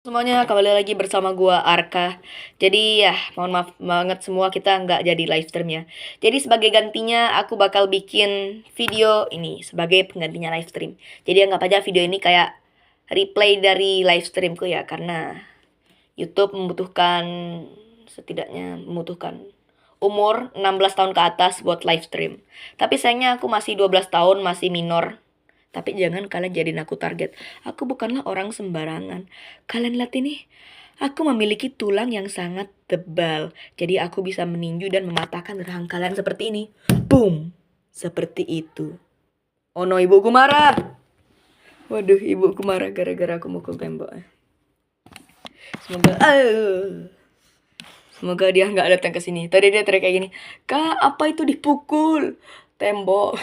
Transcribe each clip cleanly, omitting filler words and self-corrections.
Semuanya, kembali lagi bersama gua Arka. Jadi ya, mohon maaf banget semua kita nggak jadi live stream ya. Jadi sebagai gantinya aku bakal bikin video ini sebagai penggantinya live stream. Jadi anggap aja video ini kayak replay dari live streamku ya, karena YouTube membutuhkan umur 16 tahun ke atas buat live stream. Tapi sayangnya aku masih 12 tahun, masih minor. Tapi jangan kalian jadiin aku target. Aku bukanlah orang sembarangan. Kalian lihat ini. Aku memiliki tulang yang sangat tebal. Jadi aku bisa meninju dan mematahkan rahang kalian seperti ini. Boom. Seperti itu. Oh no, ibuku marah. Waduh, ibuku marah gara-gara aku mukul tembok. Semoga dia nggak datang ke sini. Tadi dia teriak kayak gini. Kak, apa itu dipukul? Tembok.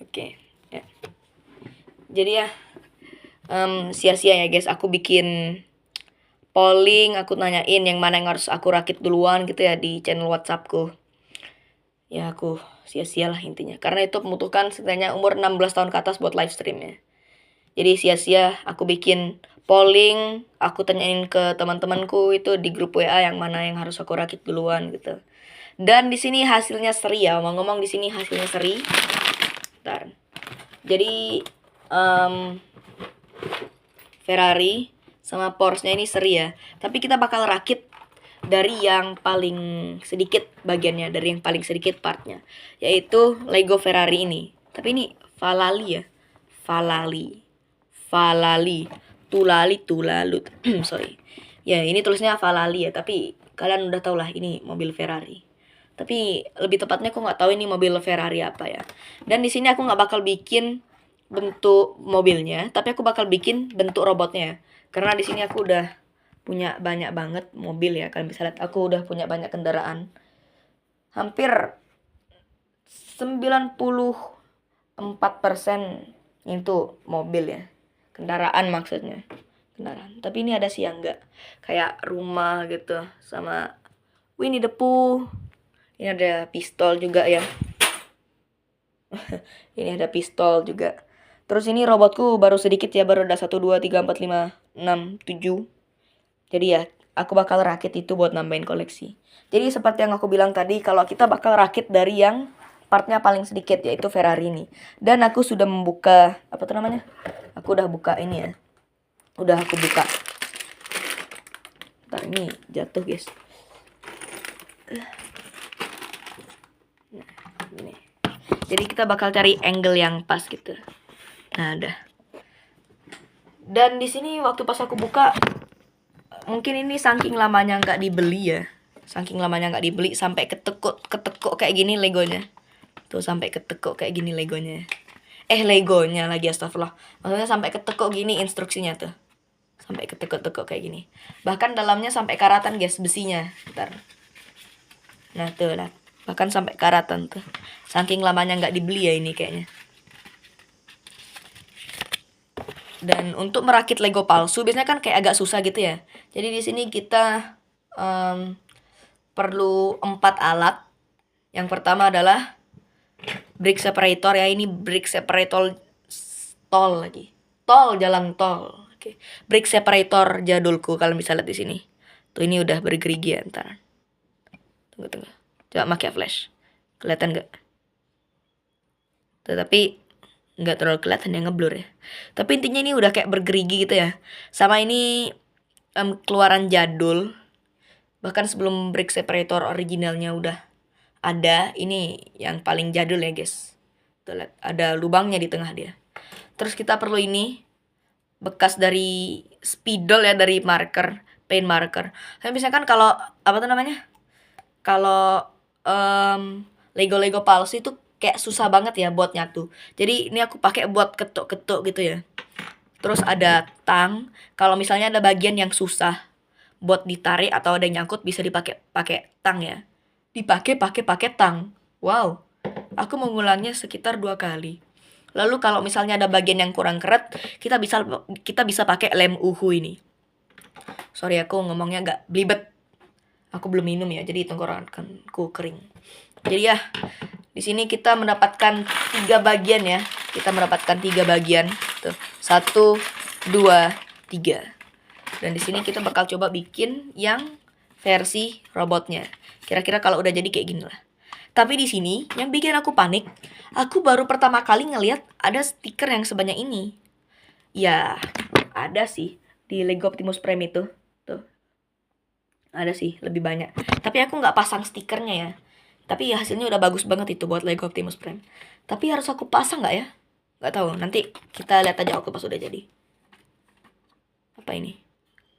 Oke. Ya. Jadi ya, sia-sia ya guys, aku bikin polling, aku nanyain yang mana yang harus aku rakit duluan gitu ya di channel WhatsAppku. Ya aku sia-sia lah intinya, karena itu membutuhkan setidaknya umur 16 tahun ke atas buat live streamnya. Jadi sia-sia aku bikin polling, aku tanyain ke teman-temanku itu di grup WA yang mana yang harus aku rakit duluan gitu. Dan di sini hasilnya seri ya, ngomong-ngomong di sini hasilnya seri. Bentar. Jadi Ferrari sama Porsche-nya ini seri ya. Tapi kita bakal rakit dari yang paling sedikit bagiannya, dari yang paling sedikit partnya, yaitu Lego Ferrari ini. Tapi ini Valali ya. Valali. Tulalut. Sorry. Ya, ini tulisnya Valali ya, tapi kalian udah tau lah ini mobil Ferrari. Tapi lebih tepatnya aku nggak tahu ini mobil Ferrari apa ya. Dan di sini aku nggak bakal bikin bentuk mobilnya, tapi aku bakal bikin bentuk robotnya. Karena di sini aku udah punya banyak banget mobil ya. Kalian bisa lihat aku udah punya banyak kendaraan. Hampir 94% itu mobil ya. Kendaraan maksudnya. Kendaraan. Tapi ini ada sih yang enggak. Kayak rumah gitu sama Winnie the Pooh. Ini ada pistol juga ya. Ini ada pistol juga. Terus ini robotku baru sedikit ya, baru ada 1, 2, 3, 4, 5, 6, 7. Jadi ya, aku bakal rakit itu buat nambahin koleksi. Jadi seperti yang aku bilang tadi, kalau kita bakal rakit dari yang partnya paling sedikit, yaitu Ferrari ini. Dan aku sudah membuka, apa tuh namanya? Aku udah buka ini ya. Udah aku buka. Ntar ini jatuh guys. Nah, ini. Jadi kita bakal cari angle yang pas gitu. Nah, ada. Dan di sini waktu pas aku buka, mungkin ini saking lamanya nggak dibeli ya. Saking lamanya nggak dibeli sampai ketekuk kayak gini legonya. Tuh sampai ketekuk kayak gini legonya. Legonya lagi, astagfirullah. Maksudnya sampai ketekuk gini instruksinya tuh. Sampai ketekuk kayak gini. Bahkan dalamnya sampai karatan guys besinya. Bentar. Nah tuh lah. Bahkan sampai karatan tuh. Saking lamanya nggak dibeli ya ini kayaknya. Dan untuk merakit Lego palsu biasanya kan kayak agak susah gitu ya. Jadi di sini kita perlu 4 alat. Yang pertama adalah brick separator ya. Ini brick separator tol lagi. Jalan tol. Oke. Brick separator jadulku, kalian bisa lihat di sini. Tuh ini udah bergerigi ya, ntar. Tunggu. Coba pakai flash. Kelihatan nggak? Tetapi nggak terlalu kelihatan ya, ngeblur ya. Tapi intinya ini udah kayak bergerigi gitu ya. Sama ini keluaran jadul. Bahkan sebelum brick separator originalnya udah ada. Ini yang paling jadul ya guys. Tuh lihat, ada lubangnya di tengah dia. Terus kita perlu ini bekas dari spidol ya, dari marker, paint marker. Tapi misalkan kan kalau apa tuh namanya? Kalau Lego palsu itu kayak susah banget ya buat nyatu. Jadi ini aku pakai buat ketuk-ketuk gitu ya. Terus ada tang. Kalau misalnya ada bagian yang susah buat ditarik atau ada nyangkut, bisa pakai tang ya. Pakai tang. Wow. Aku mengulangnya sekitar 2 kali. Lalu kalau misalnya ada bagian yang kurang keret, kita bisa pakai lem uhu ini. Sorry aku ngomongnya agak belibet. Aku belum minum ya, jadi tenggorokanku kering. Jadi ya, di sini kita mendapatkan 3 bagian ya. Kita mendapatkan 3 bagian. Tuh, 1, 2, 3. Dan di sini kita bakal coba bikin yang versi robotnya. Kira-kira kalau udah jadi kayak gini lah. Tapi di sini yang bikin aku panik, aku baru pertama kali ngelihat ada stiker yang sebanyak ini. Ya, ada sih di Lego Optimus Prime itu. Tuh. Ada sih lebih banyak. Tapi aku nggak pasang stikernya ya. Tapi ya hasilnya udah bagus banget itu buat Lego Optimus Prime. Tapi harus aku pasang nggak ya? Nggak tahu. Nanti kita lihat aja waktu pas udah jadi. Apa ini?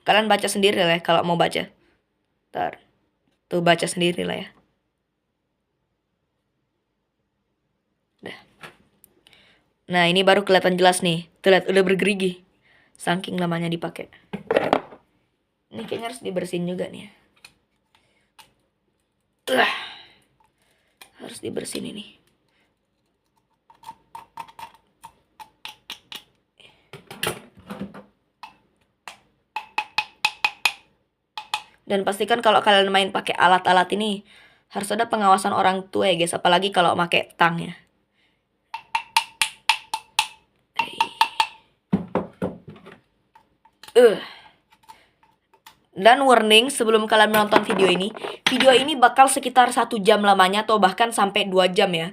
Kalian baca sendiri lah ya kalau mau baca. Ntar. Tuh baca sendiri lah ya. Dah. Nah ini baru kelihatan jelas nih. Tuh lihat udah bergerigi. Saking lamanya dipakai. Ini kayaknya harus dibersihin juga nih ya. Harus dibersihin ini. Dan pastikan kalau kalian main pakai alat-alat ini harus ada pengawasan orang tua ya guys, apalagi kalau pakai tang ya. Dan warning sebelum kalian menonton video ini bakal sekitar 1 jam lamanya atau bahkan sampai 2 jam ya.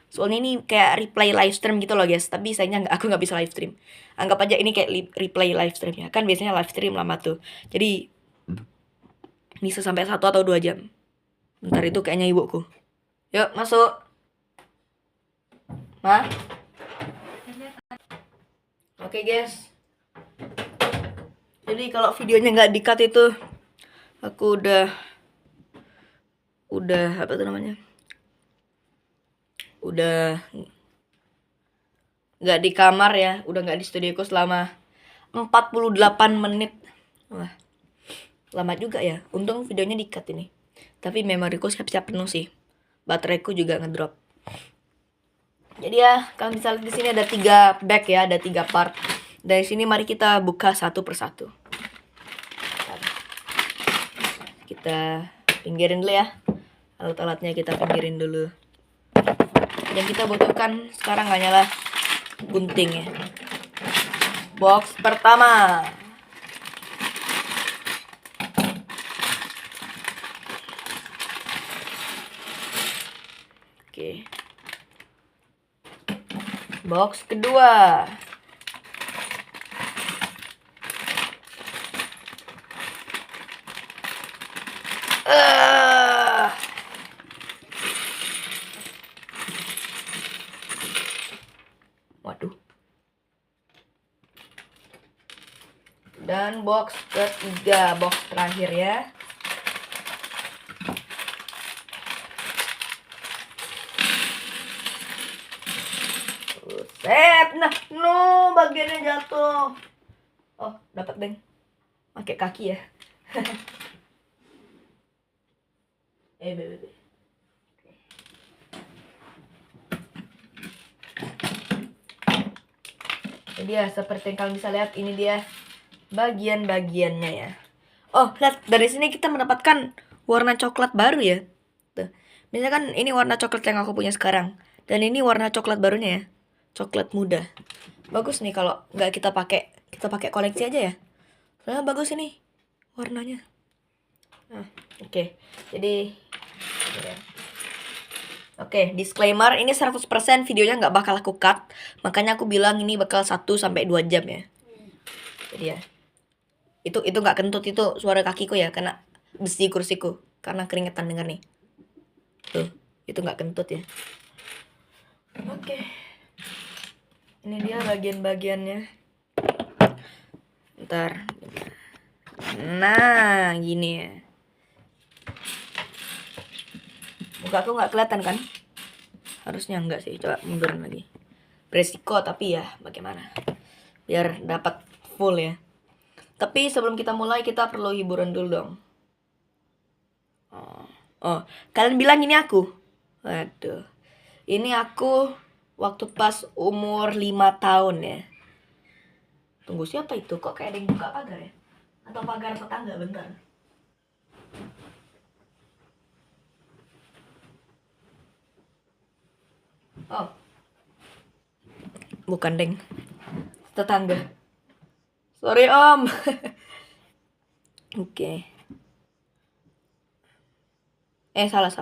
Soalnya ini kayak replay live stream gitu loh guys, tapi sayangnya aku nggak bisa live stream. Anggap aja ini kayak replay live stream ya, kan biasanya live stream lama tuh. Jadi bisa sampai 1 atau 2 jam. Bentar itu kayaknya ibuku. Yuk masuk. Ma. Oke guys. Jadi kalau videonya nggak di-cut itu aku udah apa tuh namanya? Udah nggak di kamar ya, udah nggak di studioku selama 48 menit. Wah, lama juga ya. Untung videonya di-cut ini. Tapi memoriku siap-siap penuh sih. Bateraiku juga ngedrop. Jadi ya, kalian bisa lihat di sini ada 3 bag ya, ada 3 part. Dari sini mari kita buka satu persatu. Kita pinggirin dulu ya. Alat-alatnya kita pinggirin dulu. Yang kita butuhkan sekarang hanyalah gunting ya. Box pertama. Oke. Box kedua. Waduh. Dan box ketiga, box terakhir ya. Set, nah, no, bagiannya jatuh. Oh, dapat deng. Pakai kaki ya. Bebe. Jadi ya seperti yang kalian bisa lihat ini dia bagian-bagiannya ya. Oh, lihat dari sini kita mendapatkan warna coklat baru ya. Tuh. Misalkan ini warna coklat yang aku punya sekarang dan ini warna coklat barunya ya. Coklat muda. Bagus nih kalau nggak kita pakai koleksi aja ya. Soalnya bagus ini warnanya. Nah, oke. Jadi Oke, disclaimer ini 100% videonya nggak bakal aku cut. Makanya aku bilang ini bakal 1 sampai 2 jam ya. Jadi ya. Itu nggak kentut, itu suara kakiku ya karena besi kursiku karena keringetan denger nih. Tuh, itu nggak kentut ya. Oke. Ini dia bagian-bagiannya. Ntar. Nah, gini ya. Muka aku nggak kelihatan kan? Harusnya enggak sih. Coba mundurin lagi. Beresiko tapi ya bagaimana? Biar dapat full ya. Tapi sebelum kita mulai kita perlu hiburan dulu dong. Oh, kalian bilang ini aku? Waduh. Ini aku waktu pas umur 5 tahun ya. Tunggu, siapa itu? Kok kayak ada yang buka pagar ya? Atau pagar tetangga? Bentar. Oh. Bukan, deng. Tetangga. Sorry, Om. Oke. Salah.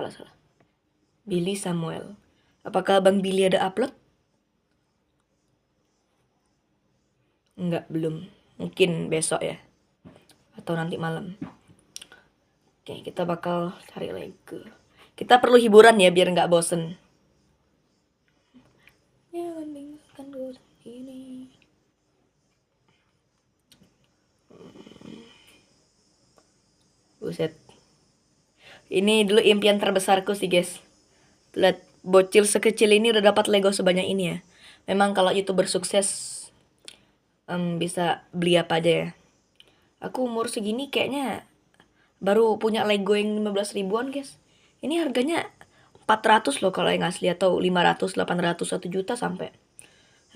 Billy Samuel. Apakah Bang Billy ada upload? Enggak, belum. Mungkin besok ya. Atau nanti malam. Oke, kita bakal cari Lego. Kita perlu hiburan ya biar nggak bosen. Jangan tinggalkan gue ini. Buset. Ini dulu impian terbesarku sih guys. Lihat, bocil sekecil ini udah dapat Lego sebanyak ini ya. Memang kalau YouTuber sukses bisa beli apa aja ya. Aku umur segini kayaknya baru punya Lego yang 15 ribuan guys. Ini harganya 400 loh kalau yang asli, atau 500, 800, 1 juta sampai.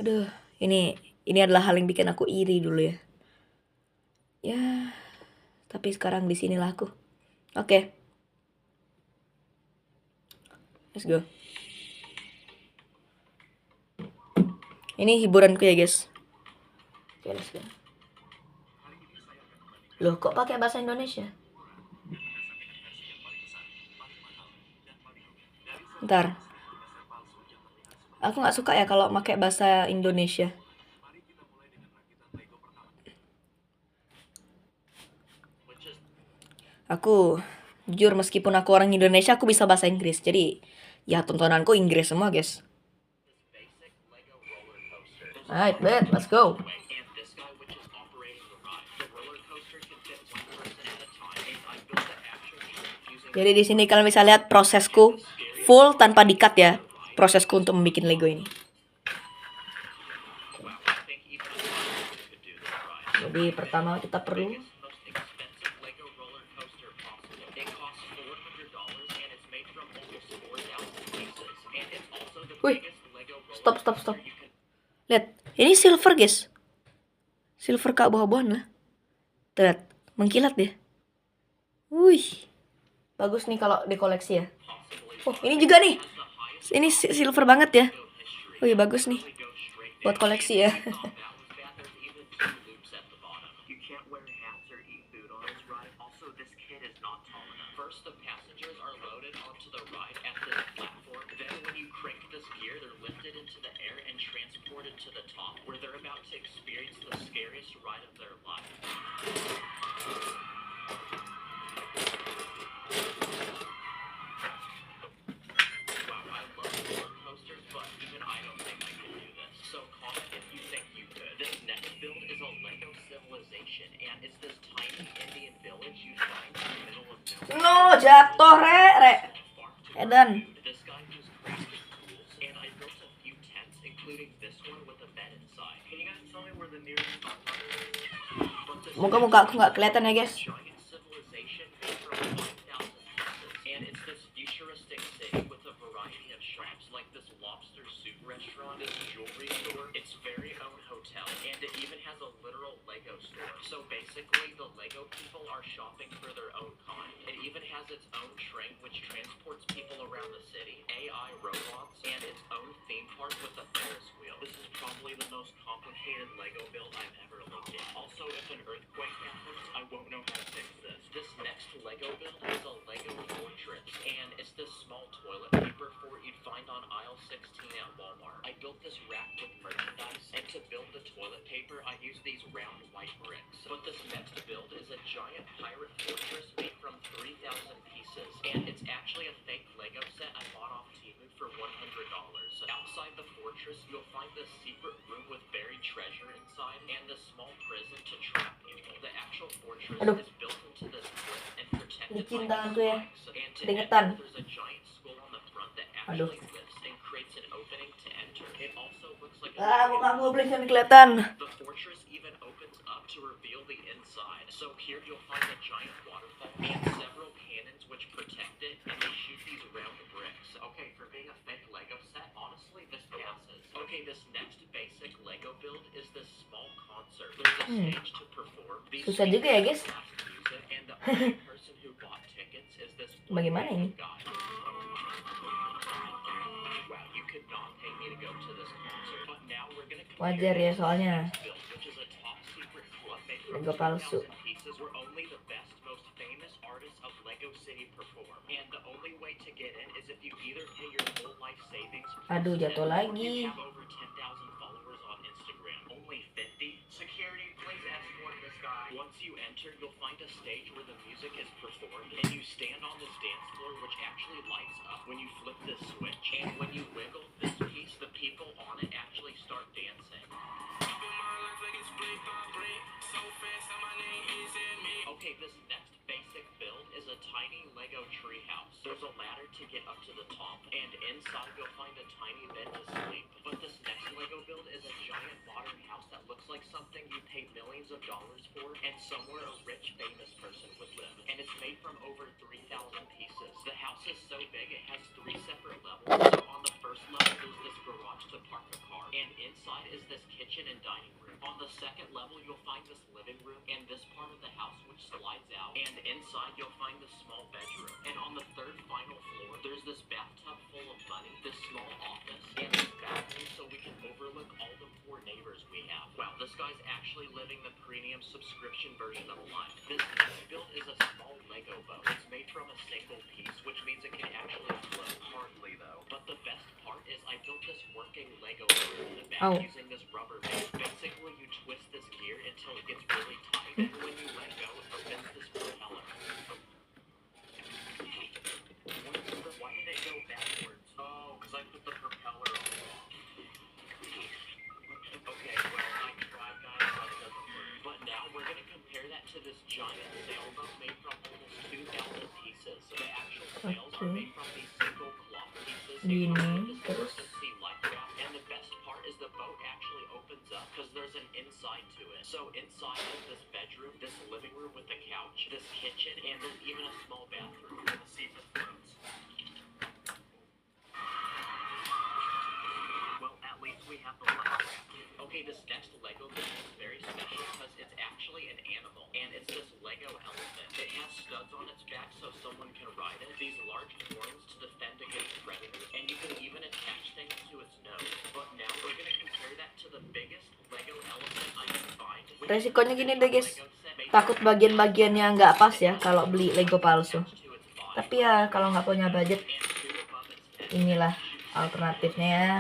Aduh, ini adalah hal yang bikin aku iri dulu ya. Ya, tapi sekarang di sinilah aku. Oke. Let's go. Ini hiburanku ya guys. Oke, let's go. Loh, kok pakai bahasa Indonesia? Ntar. Aku nggak suka ya kalau pakai bahasa Indonesia. Aku jujur, meskipun aku orang Indonesia, aku bisa bahasa Inggris. Jadi ya tontonanku Inggris semua guys. Alright, bet, let's go. Jadi di sini kalian bisa lihat prosesku full tanpa di-cut ya. Prosesku untuk membuat Lego ini. Jadi pertama kita perlu Wih, stop. Lihat, ini silver guys. Silver kak bawah-bawahan lah. Lihat, mengkilat deh. Wih, bagus nih kalau dikoleksi ya. Oh, ini juga nih. Ini silver banget ya. Wih, bagus nih buat koleksi ya. No, jatuh re. Edan. Muka aku nggak kelihatan ya guys. Aduh, licin tanganku ya, keringetan. Aduh. Mukaku belum kelihatan. Susah juga ya guys. Bagaimana ini? Wajar ya soalnya Lego palsu. Aduh, jatuh lagi. Au. Oke. Gini, terus resikonya gini deh guys, takut bagian-bagiannya nggak pas ya kalau beli Lego palsu. Tapi ya kalau nggak punya budget, inilah alternatifnya ya.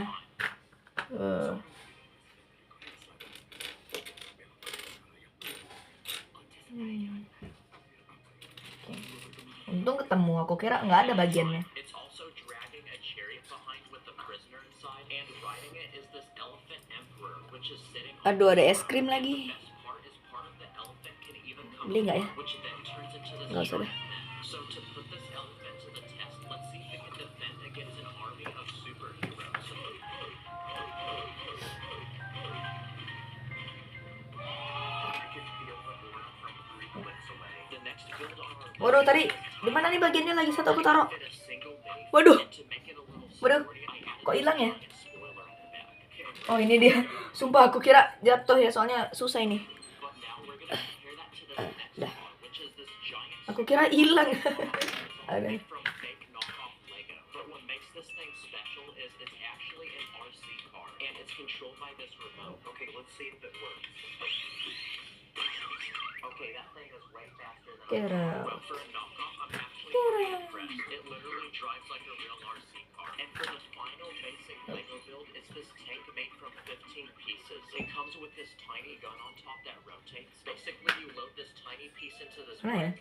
Untung ketemu, aku kira nggak ada bagiannya. Aduh, ada es krim lagi. Beli nggak ya? Nggak usah deh. Waduh, tadi di mana nih bagiannya lagi satu aku taruh. Waduh, kok hilang ya? Oh, ini dia. Sumpah aku kira jatuh ya, soalnya susah ini. Dah. Aku kira hilang. Ada. Kira. Mana ya?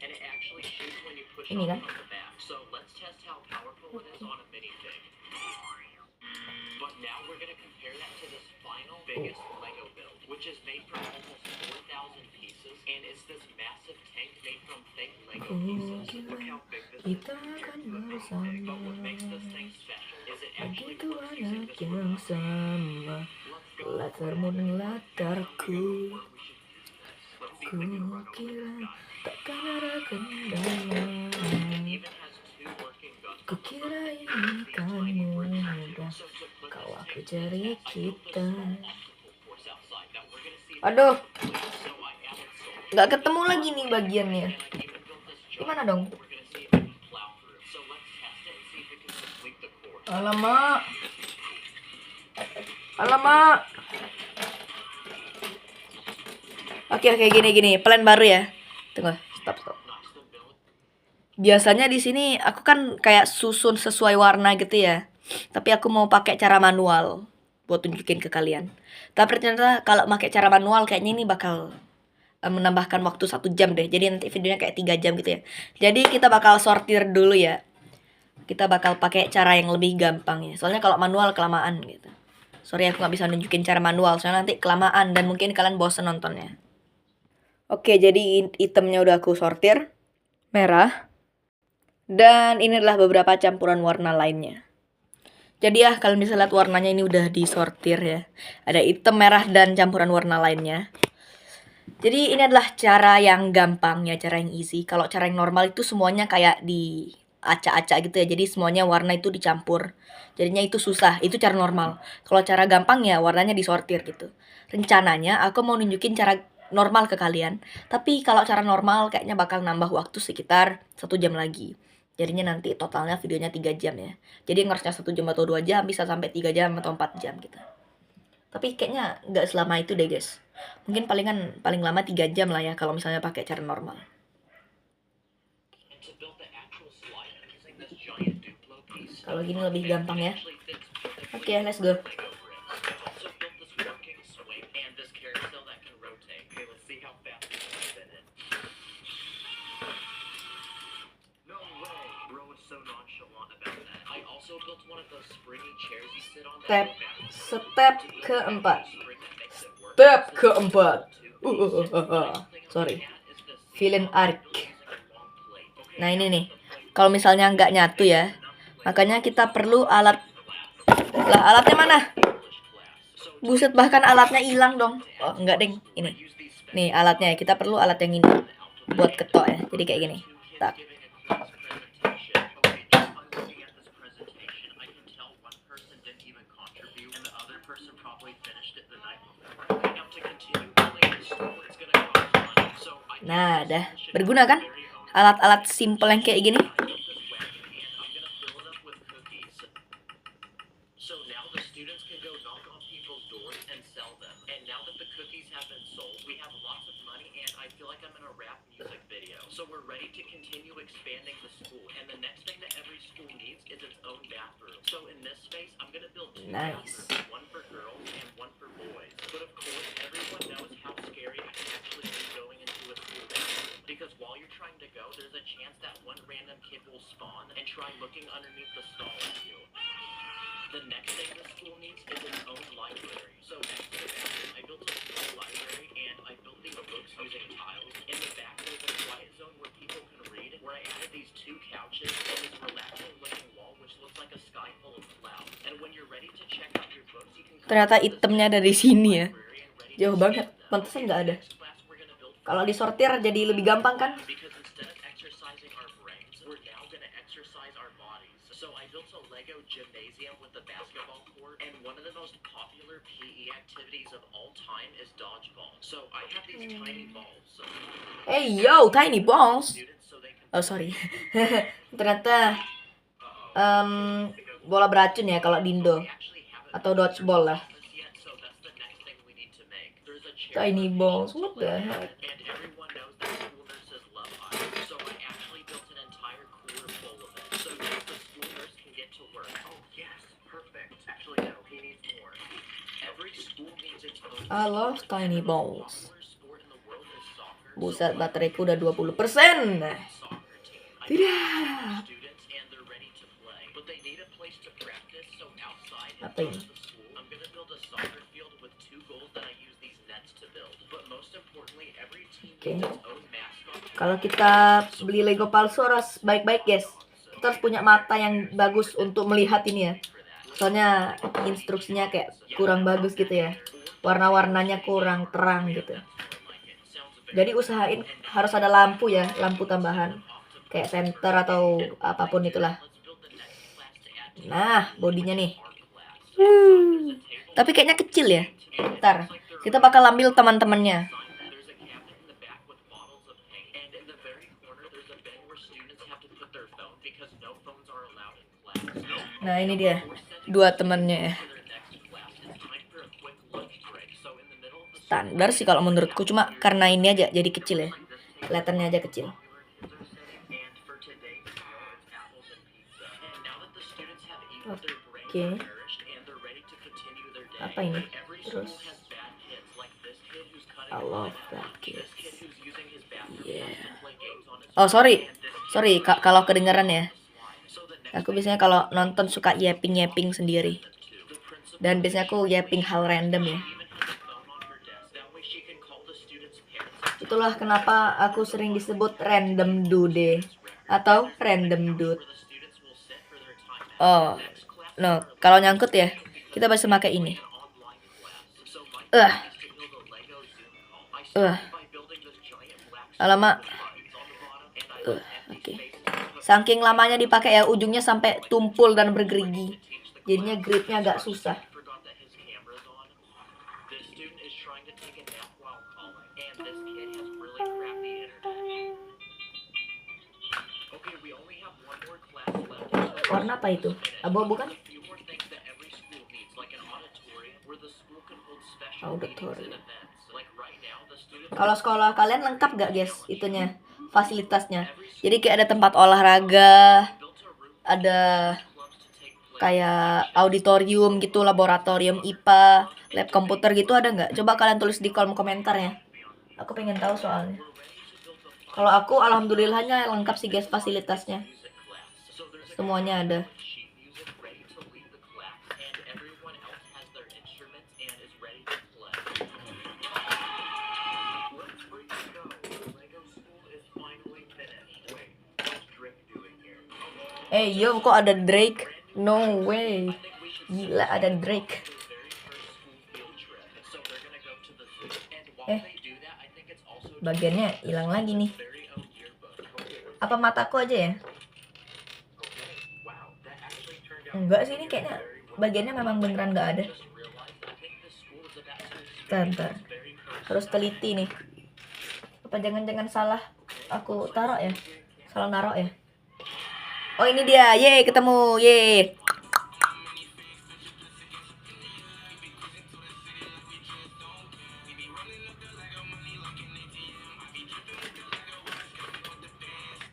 Ini kan? Kita akan bersama, begitu banyak yang sama, latarmu dan latarku. Ku kira takkan ada kendala, ku kira ini kan mudah, kau aku cari kita. Aduh, nggak ketemu lagi nih bagiannya. Gimana dong? Alamak. Oke, gini. Plan baru ya. Tunggu, stop. Biasanya di sini aku kan kayak susun sesuai warna gitu ya. Tapi aku mau pakai cara manual buat tunjukin ke kalian. Tapi ternyata kalau pakai cara manual kayaknya ini bakal menambahkan waktu 1 jam deh. Jadi nanti videonya kayak 3 jam gitu ya. Jadi kita bakal sortir dulu ya. Kita bakal pakai cara yang lebih gampang ya. Soalnya kalau manual kelamaan gitu. Sorry aku nggak bisa nunjukin cara manual soalnya nanti kelamaan dan mungkin kalian bosen nontonnya. Oke, jadi itemnya udah aku sortir. Merah. Dan ini adalah beberapa campuran warna lainnya. Jadi ya kalian bisa lihat warnanya ini udah disortir ya. Ada hitam, merah, dan campuran warna lainnya. Jadi ini adalah cara yang gampang ya, cara yang easy. Kalau cara yang normal itu semuanya kayak di acak-acak gitu ya. Jadi semuanya warna itu dicampur. Jadinya itu susah, itu cara normal. Kalau cara gampang ya warnanya disortir gitu. Rencananya aku mau nunjukin cara normal ke kalian. Tapi kalau cara normal kayaknya bakal nambah waktu sekitar 1 jam lagi. Jadinya nanti totalnya videonya 3 jam ya. Jadi yang harusnya 1 jam atau 2 jam bisa sampai 3 jam atau 4 jam gitu. Tapi kayaknya nggak selama itu deh guys. Mungkin paling lama 3 jam lah ya kalau misalnya pakai cara normal. Kalau gini lebih gampang ya. Oke, let's go. Step keempat. Step keempat. Sorry. Villain arc. Nah ini nih. Kalau misalnya nggak nyatu ya, makanya kita perlu alat. Lah alatnya mana? Buset, bahkan alatnya hilang dong. Oh enggak deng, ini. Nih alatnya ya, kita perlu alat yang ini buat ketok ya. Jadi kayak gini. Tak. Nah, dah berguna kan? Alat-alat simple yang kayak gini. Nice. Ternyata itemnya dari sini ya. Jauh banget. Pantesan nggak ada. Kalau disortir jadi lebih gampang kan? Hey yo, tiny balls. Oh sorry. Ternyata bola beracun ya kalau Dindo. Atau dodgeball lah. Tiny balls, what the heck? I love tiny balls. Buset, bateraiku udah 20%. Tidak. Apa ini? Oke. Kalau kita beli Lego palsu harus baik-baik guys. Kita harus punya mata yang bagus untuk melihat ini ya. Soalnya instruksinya kayak kurang bagus gitu ya. Warna-warnanya kurang terang gitu. Jadi usahain harus ada lampu ya, lampu tambahan. Kayak senter atau apapun itulah. Nah, bodinya nih. Tapi kayaknya kecil ya. Ntar, kita bakal ambil teman-temannya. Nah, ini dia. Dua temannya ya. Standar sih kalau menurutku, cuma karena ini aja jadi kecil ya. Kelihatannya aja kecil. Oke. Apa ini? Terus I love that kids. Yeah. Oh sorry, kalau kedengaran ya. Aku biasanya kalau nonton suka yapping sendiri. Dan biasanya aku yapping hal random ya. Itulah kenapa aku sering disebut random dude atau random dude. Oh, no, kalau nyangkut ya, kita bisa pakai ini. Alamak. Oke. Saking lamanya dipakai ya, ujungnya sampai tumpul dan bergerigi. Jadinya gripnya agak susah. Warna apa itu? Abu-abu kan? Auditorium. Kalau sekolah kalian lengkap gak guys itunya, fasilitasnya? Jadi kayak ada tempat olahraga, ada kayak auditorium gitu, laboratorium IPA, lab komputer gitu ada nggak? Coba kalian tulis di kolom komentar ya. Aku pengen tahu soalnya. Kalau aku alhamdulillahnya lengkap sih guys fasilitasnya. Semuanya ada. Yo, kok ada Drake? No way. Gila ada Drake. Bagiannya hilang lagi nih. Apa mataku aja ya? Enggak sih, ini kayaknya bagiannya memang beneran nggak ada. Bentar. Harus teliti nih. Apa jangan-jangan salah aku taruh ya? Salah naruh ya? Oh ini dia, ye ketemu, ye.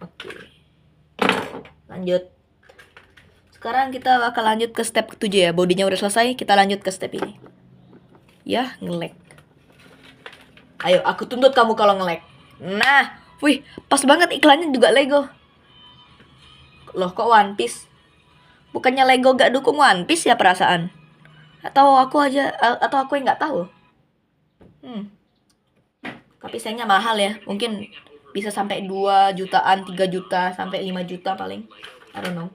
Oke. Lanjut. Sekarang kita bakal lanjut ke step ke-7 ya. Bodinya udah selesai, kita lanjut ke step ini. Ya, nge-lag. Ayo, aku tuntut kamu kalau nge-lag. Nah, wih, pas banget iklannya juga Lego. Loh, kok One Piece? Bukannya Lego gak dukung One Piece ya perasaan? Atau aku yang nggak tahu? Tapi sayangnya mahal ya. Mungkin bisa sampai 2 jutaan, 3 juta, sampai 5 juta paling. I don't know.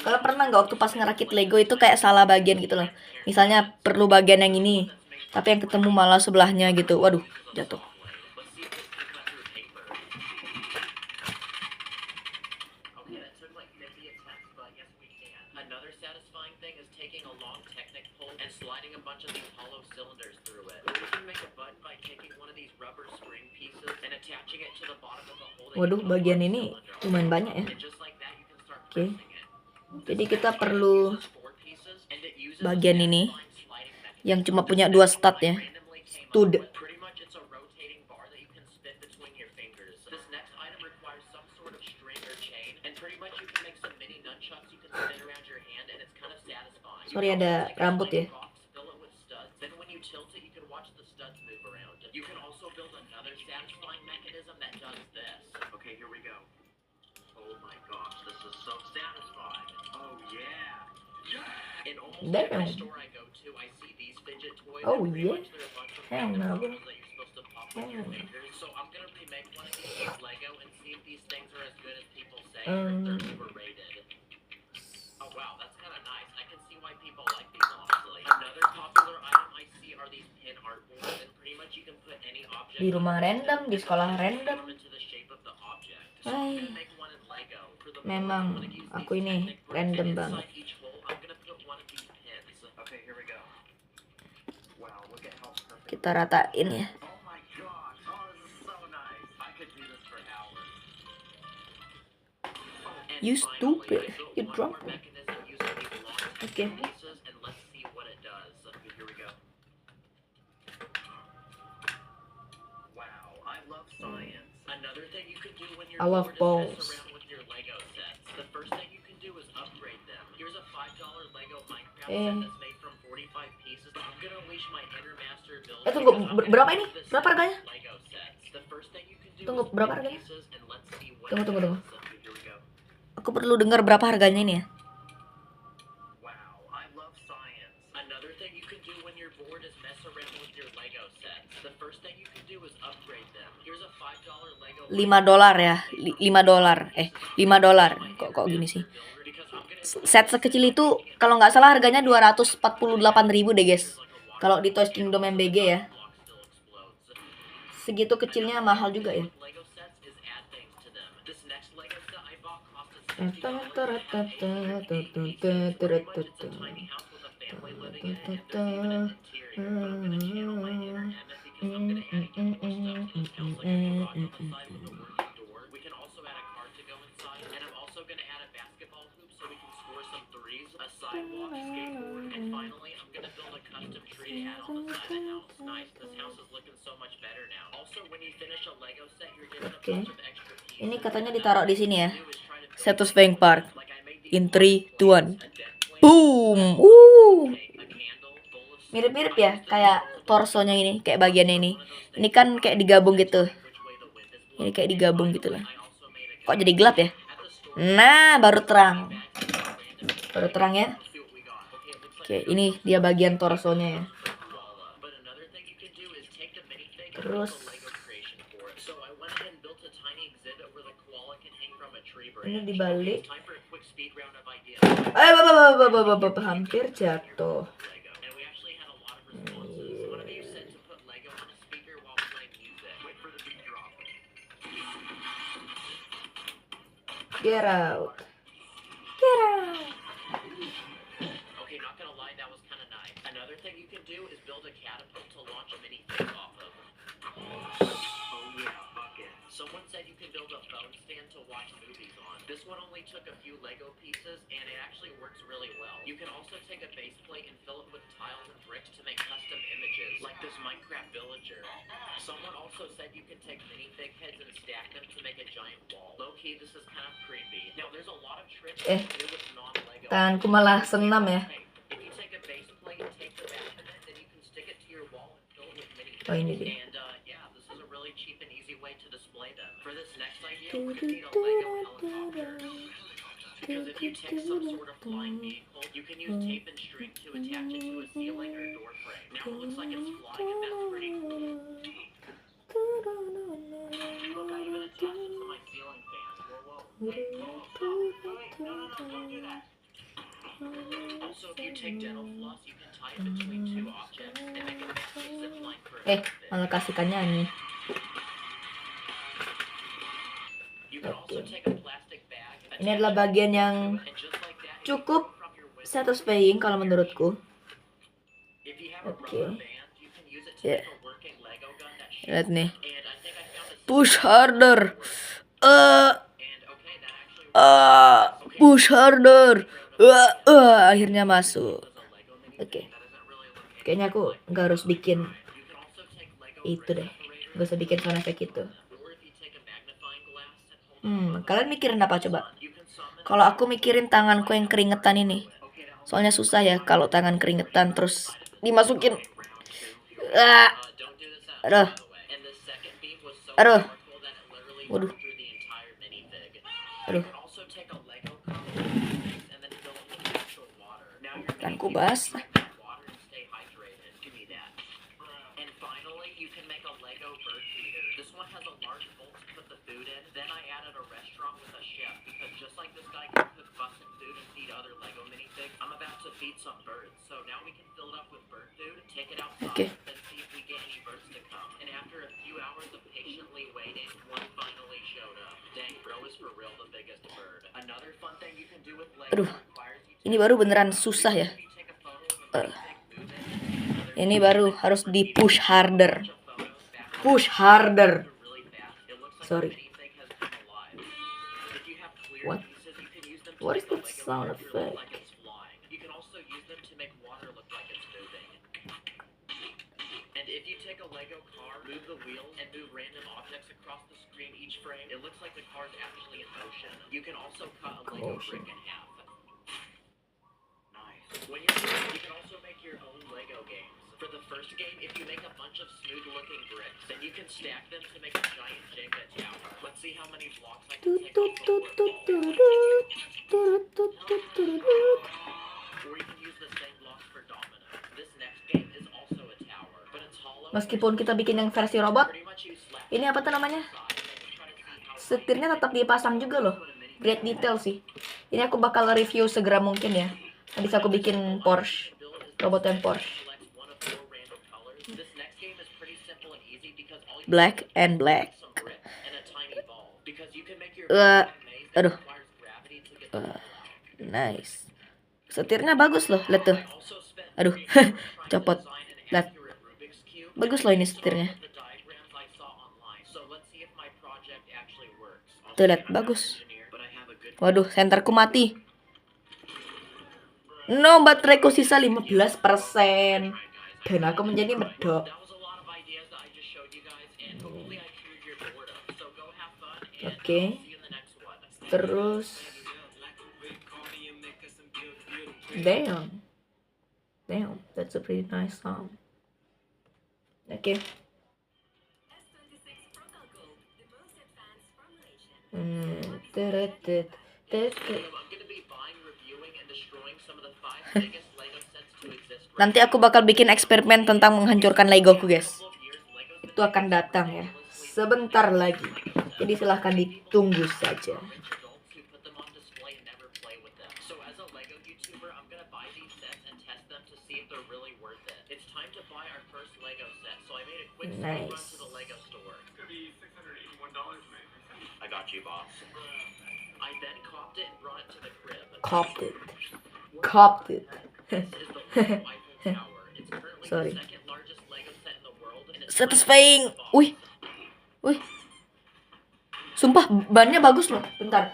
Kalau pernah nggak waktu pas ngerakit Lego itu kayak salah bagian gitu loh. Misalnya perlu bagian yang ini, tapi yang ketemu malah sebelahnya gitu. Waduh, jatuh. Waduh, bagian ini lumayan banyak ya. Oke. Jadi kita perlu bagian ini yang cuma punya 2 stud ya. Stud. Sorry ada rambut ya. Damn. Oh yeah. Hell no. Di rumah random, di sekolah random. Memang aku ini random banget. Kita ratain ya. You stupid. You drunk. Okay. I love balls. Tunggu, berapa ini? Berapa harganya? Tunggu, berapa harganya? Tunggu. Aku perlu dengar berapa harganya ini ya. $5 ya, $5. $5. Kok gini sih? Set sekecil itu kalau nggak salah harganya 248.000 deh guys. Kalau di Toys Kingdom MBG ya. Segitu kecilnya mahal juga ya. Oke. Ini katanya ditaruh di sini ya. Satisfying Park. In 3, 2, 1. Boom. Mirip-mirip ya kayak torsonya ini, kayak bagiannya ini. Ini kan kayak digabung gitu. Ini kayak digabung gitu lah. Kok jadi gelap ya? Nah, baru terang. Baru terang ya. Oke, ini dia bagian torsonya ya. Terus ini dibalik. Hampir jatuh. Get out. Get out. Someone said you can build a phone stand to watch movies on. This one only took a few Lego pieces and it actually works really well. You can also take a base plate and fill it with tiles and bricks to make custom images, like this Minecraft villager. Someone also said you can take minifig heads and stack them to make a giant wall. Low key, this is kind of creepy. Now there's a lot of tricks to do with non-Lego. Tanganku malah senam ya. If you take a base plate and take the back of it, then you can stick it to your wall and fill it with minifigs. Oh, ini dia. And this is a really cheap and easy way to display them. For this next idea, we're gonna need a Lego helicopter. Because if you take some sort of flying vehicle, you can use tape and string to attach it to a ceiling or door frame. Now it looks like it's flying and that's pretty cool. Look, I even attached it to my ceiling fan. Whoa. Wait, no, don't do that. Also, if you take dental floss, you can tie it between two objects and make a zip line for a malah kasihkannya ini. Ini adalah bagian yang cukup satisfying kalau menurutku. Oke. Ya. Lihat nih. Push harder. Push harder. Akhirnya masuk. Oke. Kayaknya aku nggak harus bikin itu deh. Gak usah bikin sound effect itu. Kalian mikirin apa coba? Kalau aku mikirin tanganku yang keringetan ini. Soalnya susah ya kalau tangan keringetan terus dimasukin. Aduh. Waduh. Aduh. Tanganku basah. Oke. Aduh. Ini baru beneran susah ya. Ini baru harus di push harder. Push harder. Sorry. What? What is that sound effect? You can also use them to make water look like it's moving. And if you take a Lego car, move the wheels, and move random objects across the screen each frame, it looks like the car is actually in motion. You can also cut a Lego brick in half. Nice. When you're done, you can also make your own Lego games. For the first game, if you make a bunch of smooth-looking bricks, then you can stack them to make a giant Jenga tower. Let's see how many blocks I can take off before it falls. Or you can use the same blocks for domino. This next game is also a tower, but it's hollow. Meskipun kita bikin yang versi robot, ini apa tuh namanya? Setirnya tetap dipasang juga loh. Great detail sih. Ini aku bakal review segera mungkin ya. Habis aku bikin Porsche, robot yang Porsche. Black and black. Aduh. Nice. Setirnya bagus loh, lihat tuh. Aduh, copot. Lihat. Bagus loh ini setirnya. Tuh lihat, bagus. Waduh, senterku mati. No, bateraiku sisa 15%. Dan aku menjadi medok. Oke. Terus Damn, that's a pretty nice song. Okay. Nanti aku bakal bikin eksperimen tentang menghancurkan Legoku, guys. Itu akan datang ya, sebentar lagi. Jadi silahkan ditunggu saja. Nice. I got you, boss. I then copped it and brought it to the crib. Copped it. Sorry. Satisfying. Wih. Sumpah bannya bagus loh. Bentar.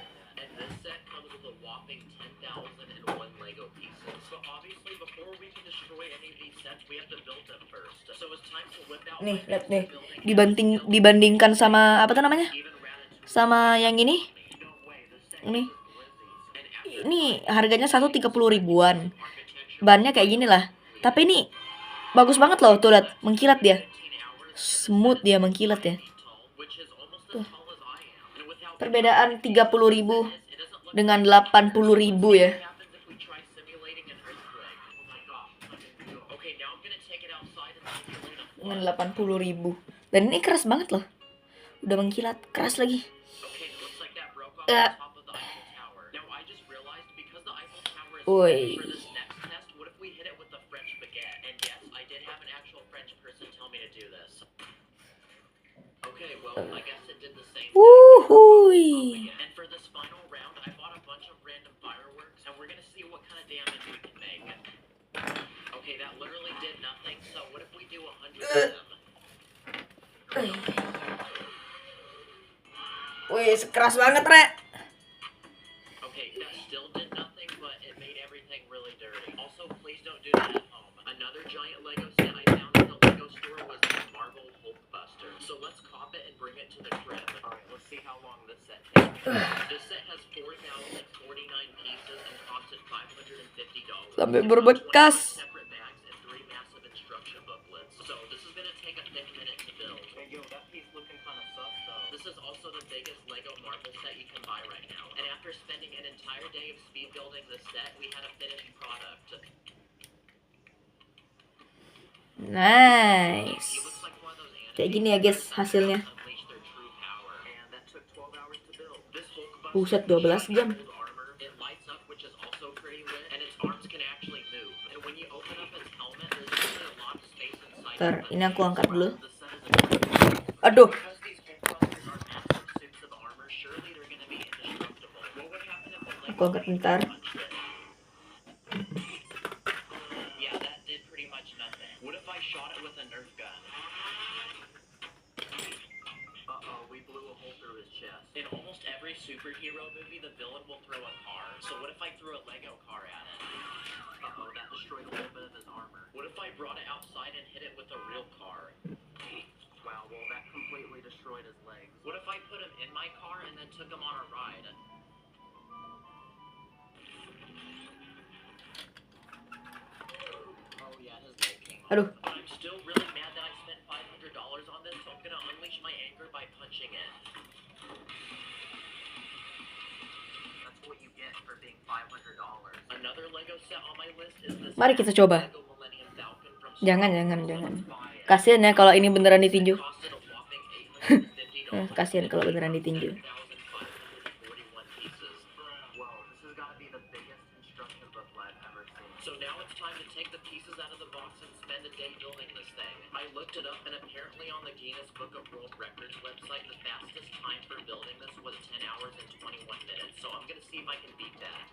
Nih, lihat nih. Dibandingkan sama apa tuh namanya? Sama yang ini. Ini harganya 130 ribuan. Bannya kayak gini lah. Tapi ini bagus banget loh, tuh lihat, mengkilat dia. Smooth dia mengkilat ya. Tuh. Perbedaan 30.000 dengan 80.000 ya. Dengan 80.000. Dan ini keras banget loh. Udah mengkilat, keras lagi. Woi. Wuhui. Wih, keras banget, Re. Sampai berbekas. Nice. Kayak gini ya guys hasilnya. Buset, 12 jam. Ntar, ini aku angkat dulu. Aduh. Aku angkat bentar. we blew a hole through his chest. In almost every superhero movie, the villain will throw a car. So what if I threw a Lego car at it? Uh-oh, that destroyed a little bit of his armor. What if I brought it outside and hit it with a real car? Wow, well, that completely destroyed his legs. What if I put him in my car and then took him on a ride? Oh, yeah, his leg came off. Aduh. But I'm still really mad that I spent $500 on this, so I'm gonna unleash my anger by punching it. That's what you get for being $500. Another Lego set on my list is this. Mari kita coba. Lego Millennium Falcon from Jangan. Fire. Kasian ya kalau ini beneran ditinju. Costed a whopping $850. Kasian kalau beneran ditinju. 7,541 pieces. Whoa, this has got to be the biggest instruction booklet I've ever seen. So now it's time to take the pieces out of the box and spend a day building this thing. I looked it up, and apparently on the Guinness Book of World Records website, the fastest time for building this was 10 hours and 21 minutes. So I'm gonna see if I can beat that.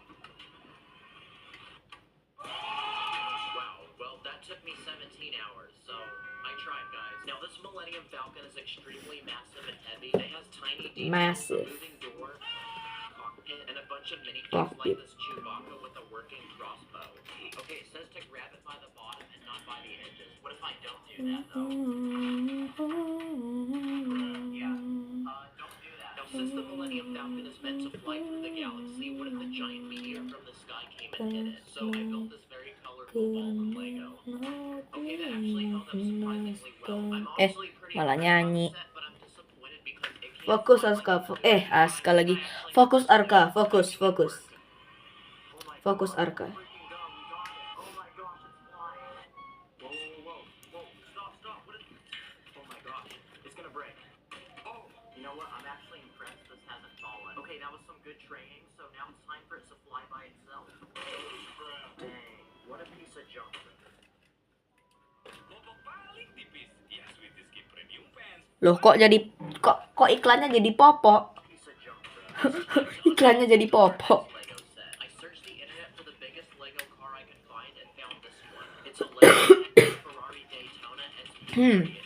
Wow, well, that took me 17 hours, so I tried, guys. Now, this Millennium Falcon is extremely massive and heavy. It has tiny details, Massive. a moving door, cockpit, and a bunch of mini things Cockpit. like this Chewbacca with a working crossbow. Okay, it says to grab it by the bottom and not by the edges. What if I don't do that, though? Yeah, don't do that. Now, since the Millennium Falcon is meant to fly through the galaxy, what if the giant meteor from the sky came and hit it? So I built this very colorful ball of Lego. Okay, that actually held up surprisingly well. I'm honestly pretty malah impressed by nyanyi. the set, but I'm disappointed because it can't Fokus fly Aska, like Aska lagi. Fokus Arka, fokus. Fokus Arka. Loh, kok iklannya jadi popok? Iklannya jadi popok. I searched the internet for the biggest Lego car I could find and found this one. It's a Lego Ferrari Daytona SP3,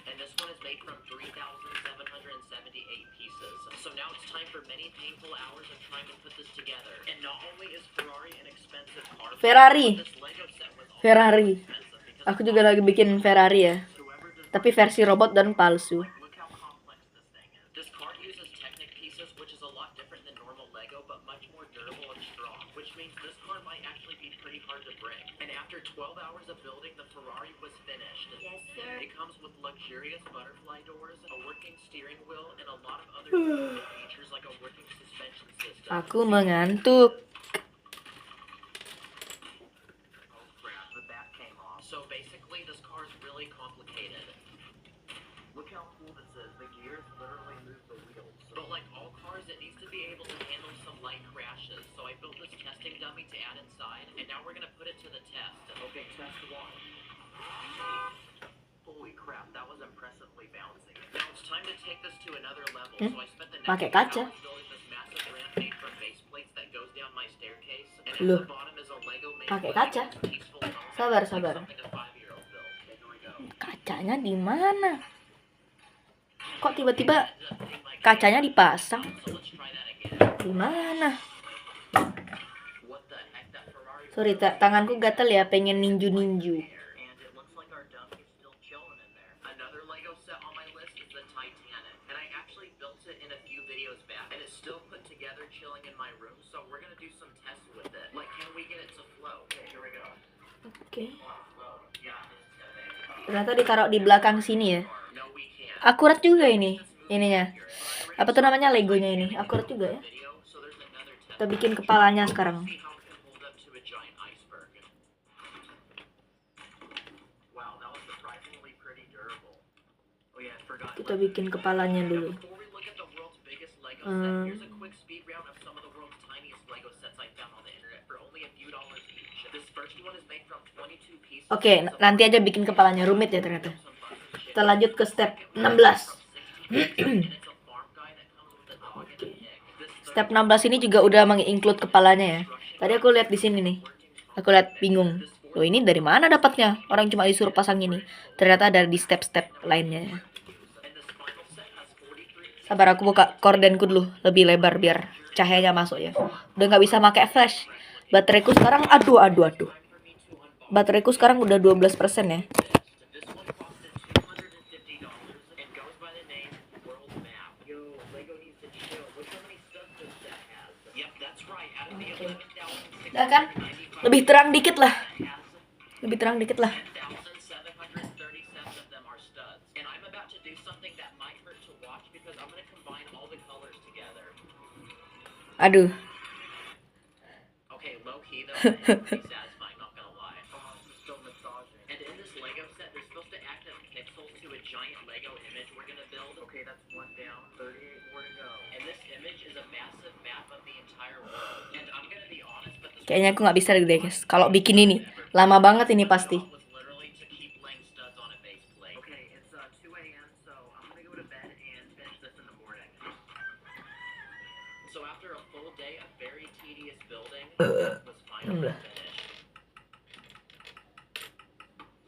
and this one is made from 3,778 pieces. So now it's time for many painful hours of trying to put this together. And not only is Ferrari an expensive car, Ferrari. but this Lego set was also Ferrari. expensive because Aku juga lagi bikin Ferrari ya. whoever designed Tapi versi robot dan palsu. Look how complex this thing is. This car uses Technic pieces, which is a lot different than normal Lego, but much more durable and strong, which means this car might actually be pretty hard to break. And after 12 hours of building, the Ferrari was finished. Yes, sir. It comes with luxurious butterfly doors, a working steering wheel, and a lot of other cool features like a working suspension system. Aku mengantuk. Oh crap, the back came off. So basically, this car is really complicated. Look how cool this is. The gears literally move the wheels. But like all cars, it needs to be able to handle some light crashes. So I built this testing dummy to add inside, and now we're gonna put it to the test. Okay, test one. Holy crap, that was impressively bouncy. Now it's time to take this to another level. So I spent the next Pakai 8 kaca. hours building this massive ramp made from base plates that goes down my staircase. And at Loh. the bottom is a Lego made Pakai with kaca. peaceful home, Sabar. like something a 5-year-old built. Okay, here we go. Kacanya di mana? Kok tiba-tiba kacanya dipasang? So let's try that again. Di mana? What the heck, that Ferrari Sorry, tanganku gatel ya, pengen ninju. there, and it looks like our dummy is still chilling in there. Another Lego set on my list is the Titanic, and I actually built it in a few videos back, and it's still put together chilling in my room, so we're gonna do some tests with it. Like, can we get it to float? Okay, here we go. Oke. Float. Yeah, this is gonna make Ternyata ditaruh di belakang sini ya. No, we can't. Akurat juga ini. Ininya. Apa tuh namanya, Legonya ini? Akurat juga ya. Video, so there's another test. Kita bikin kepalanya sekarang. See how it can hold up to a giant iceberg. Wow, that was surprisingly pretty durable. Oh yeah, I forgot. Kita bikin kepalanya Now, dulu. before we look at the world's biggest Lego set, here's a quick speed round of some of the world's tiniest Lego sets I found on the internet for only a few dollars each. This first one is made from 22 pieces. Oke, nanti aja bikin kepalanya, rumit ya ternyata. Kita lanjut ke step 16. Step 16 ini juga udah menginclude kepalanya ya. Tadi aku lihat di sini nih. Aku lihat bingung. Loh, ini dari mana dapatnya? Orang cuma disuruh pasang ini. Ternyata ada di step-step lainnya ya. Sabar, aku buka kordenku dulu lebih lebar biar cahayanya masuk ya. Udah nggak bisa pakai flash. Bateraiku sekarang aduh. Bateraiku sekarang udah 12% ya. This one costed $250 and goes by the name World Map. Yo, Lego needs to chill. Look how many studs this set has. Yep, that's right. Out of the Udah kan? 11,695 Lebih terang dikit lah. that has Lebih terang dikit lah. 10,737 of them are studs. And I'm about to do something that might hurt to watch because I'm going to combine all the colors together. Aduh. Okay, low key though, it's pretty satisfying, not gonna lie. Oh, this is so massaging. And in this Lego set, they're supposed to act as pixels to a giant Lego image we're gonna build. Okay, that's one down, 38 more to go. And this image is a massive map of the entire world. And I'm gonna be honest, but this Kayaknya aku nggak bisa deh guys. Kalau bikin ini lama banget ini pasti. was literally to keep laying studs on a base plate. Okay, it's 2 a.m., so I'm gonna go to bed and finish this in the morning. So after a full day of very tedious building, was finally finished.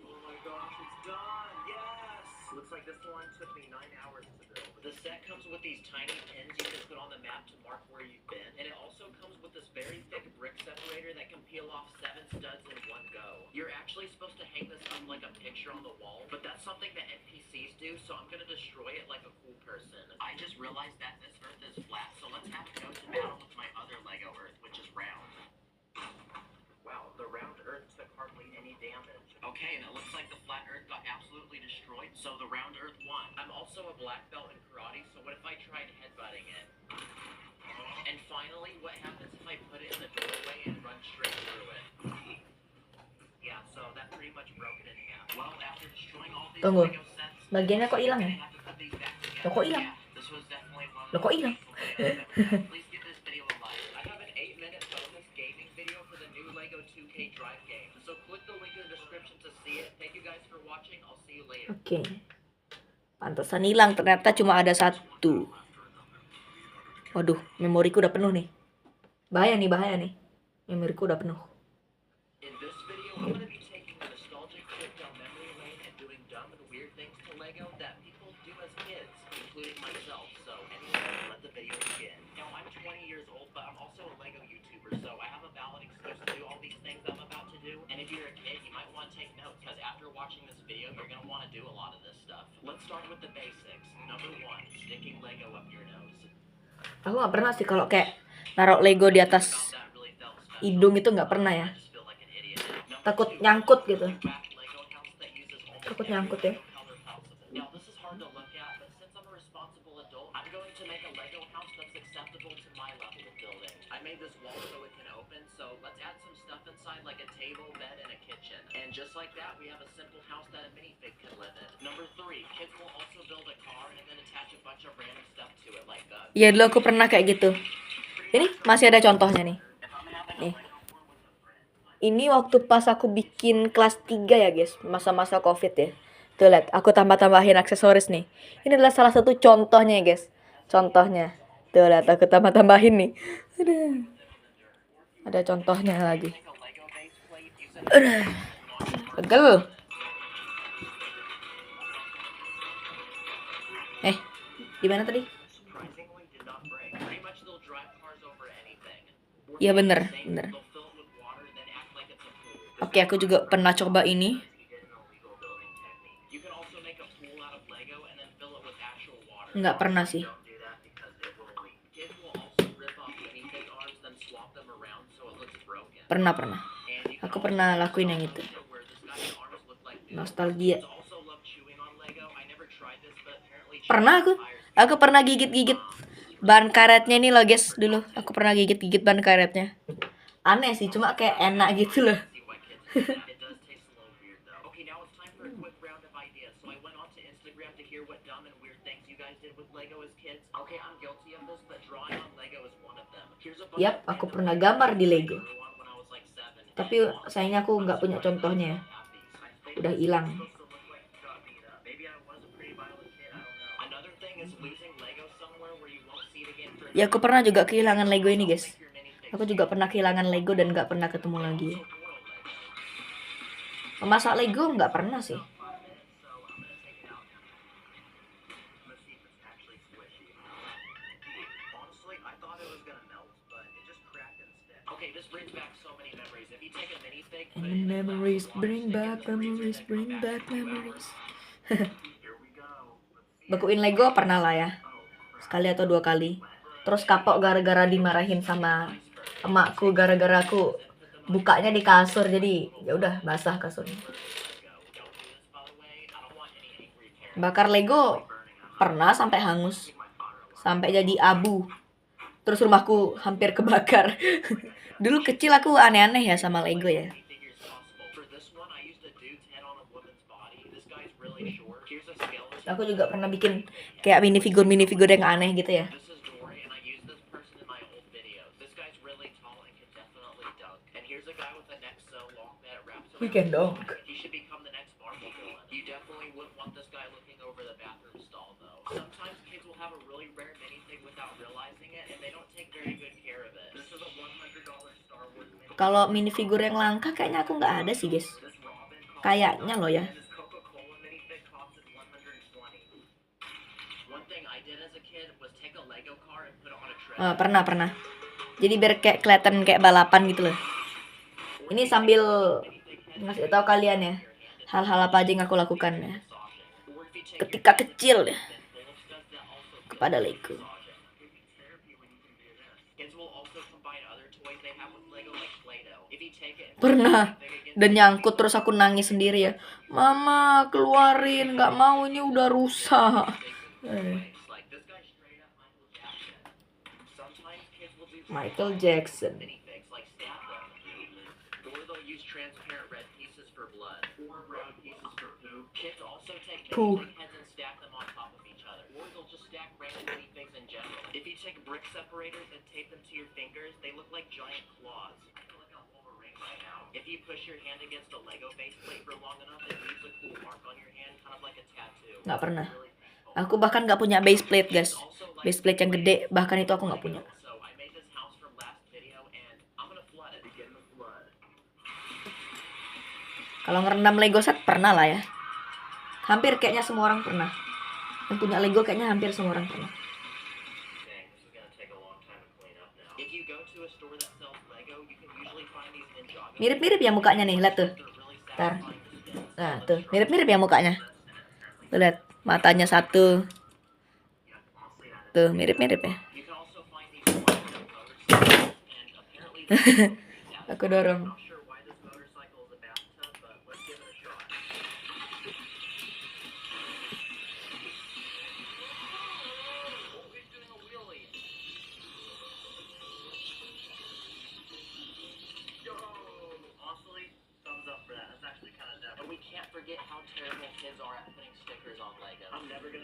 Oh my gosh, it's done! Yes! Looks like this one took me 9 hours to build. The set comes with these tiny pins you can put on the map to mark where you've been, and it also comes with this very thick brick separator that can peel off 7 studs in one go. You're actually supposed to hang this up like a picture on the wall, but that's something that NPCs do, so I'm gonna destroy it like a cool person. I just realized that this Earth is flat, so let's have it go to battle with my other Lego Earth, which is round. Wow, the round Earth took hardly any damage. Okay, and it looks like the flat Earth got absolutely destroyed, so the round Earth won. I'm also a black belt in karate, so what if I tried headbutting it? And finally, what happens if I put it in the doorway and run straight through it? Yeah, so that pretty much broke it in half. Well, after destroying all these Tunggu. Lego sets, Bagiannya kok hilang ya? I have to put these back together. Loh, kok hilang? Yeah, this was definitely one of Loh, the kok most hilang? stressful days I've ever had. Please give this video a like. I have an 8-minute bonus gaming video for the new Lego 2K Drive game, so click the link in the description to see it. Thank you guys for watching. I'll see you later. Oke. Pantesan hilang, ternyata cuma ada 1. Waduh, memoriku udah penuh nih. Bahaya nih. Memoriku udah penuh. In this video, I'm going to be taking a nostalgic trip down memory lane and doing dumb and weird things to Lego that people do as kids, including myself. So anyway, let the video begin. Now, I'm 20 years old, but I'm also a Lego YouTuber, so I have a valid excuse to do all these things I'm about to do. And if you're a kid, you might want to take notes, because after watching this video, you're going to want to do a lot of this stuff. Let's start with the basics. Number 1, sticking Lego up your nose. Aku nggak pernah sih kalau kayak naruh Lego di atas That really felt special. hidung itu nggak pernah ya. I just feel like an idiot. Number Takut 2, nyangkut gitu. back Lego house that uses almost Takut every nyangkut ya. color possible. Now, this is hard to look at, but since I'm a responsible adult, I'm going to make a Lego house that's acceptable to my level of building. I made this wall so it can open, so let's add some stuff inside like a table, bed, and a kitchen. And just like that, we have a simple house that a minifig can live in. Number 3, kids will also build a car and then attach a bunch of random stuff to it like guns. Iya, dulu aku pernah kayak gitu. Ini masih ada contohnya nih. Nih. Ini waktu pas aku bikin kelas 3 ya guys, masa-masa covid ya. Tuh lihat, aku tambah-tambahin aksesoris nih. Ini adalah salah satu contohnya ya guys. Contohnya. Tuh lihat, aku tambah-tambahin nih. Ada contohnya lagi. Pegel. Di mana tadi? Surprisingly, did not break. Pretty much they'll drive cars over anything. Iya bener. They'll fill it with water, then act like it's a pool. Oke, aku juga pernah coba ini. You can also make a pool out of Lego and then fill it with actual water. Nggak pernah sih. Don't do that because it will leak. Kids will also rip off minifig arms then swap them around so it looks broken. Pernah. And you can Aku pernah lakuin yang itu. where this guy's arms look like this. Nostalgia. Kids also love chewing on Lego. I never tried this, but apparently Pernah aku. Aku pernah gigit-gigit ban karetnya nih loh guys dulu. Aku pernah gigit-gigit ban karetnya. Aneh sih, cuma kayak enak gitu loh. see why kids do that. It does taste a little weird though. Okay, now it's time for a quick round of ideas. So I went onto Instagram to hear what dumb and weird things you guys did with Lego as kids. Okay, I'm guilty of this, but drawing on Lego is one of them. Here's a bunch Yap, of aku random pernah things gambar di I Lego. drew on when I was like 7. Tapi sayangnya aku nggak punya contohnya. Udah hilang. Maybe I was a pretty violent kid, I don't know. Another thing is losing Lego somewhere where you won't see it again for Ya aku pernah juga kehilangan Lego ini guys. Aku juga pernah kehilangan Lego dan nggak pernah ketemu lagi. Memasak Lego nggak pernah sih. take a minifig, put And it the in a memories glass, bring stick it back in the freezer, memories, then bring come back back and put it memories. Here we go. Bekuin Lego pernah lah ya, sekali atau 2 kali. Terus kapok gara-gara dimarahin sama emakku gara-gara aku bukanya di kasur, jadi ya udah basah kasurnya. Bakar Lego pernah sampai hangus, sampai jadi abu. Terus rumahku hampir kebakar. Dulu kecil aku aneh-aneh ya sama Lego ya. Aku juga pernah bikin kayak minifigur yang aneh gitu ya. We can dunk. He should become the next Marvel villain. You definitely wouldn't want this guy looking over the bathroom stall, though. Sometimes kids will have a really rare minifig without realizing it, and they don't take very good care of it. This is a $100 Star Wars minifig. Kalau minifigur yang langka kayaknya aku nggak ada sih guys. Kayaknya loh ya. This Coca-Cola minifig costed $120. One thing I did as a kid was take a Lego car and put it on a treadmill. Pernah. Jadi biar kayak kelihatan kayak balapan gitu loh. Ini sambil ngasih tahu kalian ya, hal-hal apa aja yang aku lakukan ya ketika kecil ya kepada Lego. Pernah, dan nyangkut terus aku nangis sendiri ya. Mama keluarin, nggak mau, ini udah rusak. Michael Jackson. Puh. If you take brick separators and tape them to your fingers, they look like giant claws. If you push your hand against a Lego base plate for long enough, it leaves a cool mark on your hand, kind of like a tattoo. Nggak pernah. Aku bahkan nggak punya base plate guys. Base plate yang gede, bahkan itu aku nggak punya. Kalau ngerendam Lego set pernah lah ya. Hampir kayaknya semua orang pernah. Yang punya Lego kayaknya hampir semua orang pernah. Mirip-mirip ya mukanya nih, lihat tuh. Ntar. Nah tuh, mirip-mirip ya mukanya. Tuh lihat, matanya satu. Tuh, mirip-mirip ya. Aku dorong.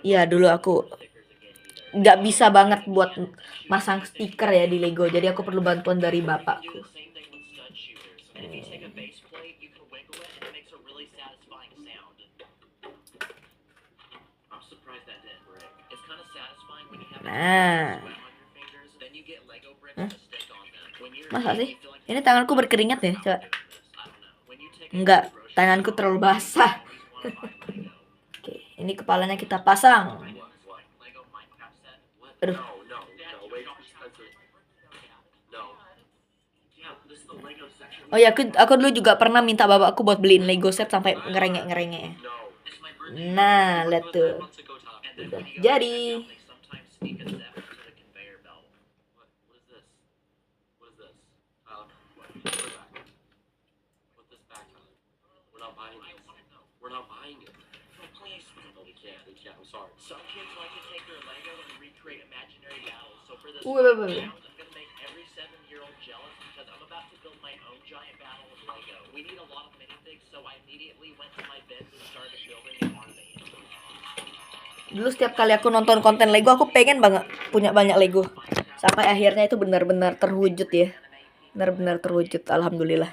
Iya, dulu aku nggak bisa banget buat masang stiker ya di Lego, jadi aku perlu bantuan dari bapakku. Nah, masa sih? Ini tanganku berkeringat ya, coba. Enggak, tanganku terlalu basah. Oke, ini kepalanya kita pasang. Aduh. Oh ya, aku dulu juga pernah minta bapakku buat beliin Lego set sampai ngerengek-ngerengek. Nah, lihat tuh. Udah jadi. Dulu setiap kali aku nonton konten Lego, aku pengen banget punya banyak Lego. Sampai akhirnya itu benar-benar terwujud ya. Benar-benar terwujud, alhamdulillah.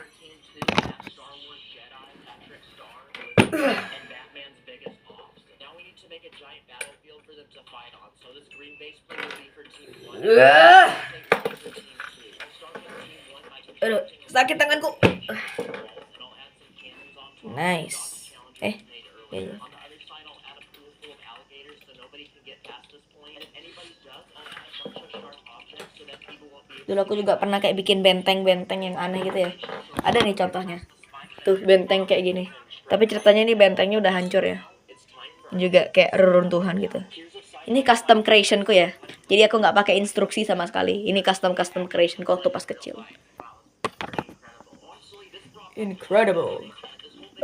Aduh, sakit tanganku. Nice. Ya. Dulu aku juga pernah kayak bikin benteng-benteng yang aneh gitu ya. Ada nih contohnya. Tuh benteng kayak gini. Tapi ceritanya ini bentengnya udah hancur ya. Juga kayak reruntuhan gitu. Ini custom creationku ya. Jadi aku nggak pakai instruksi sama sekali. Ini custom creation waktu pas kecil. Incredible.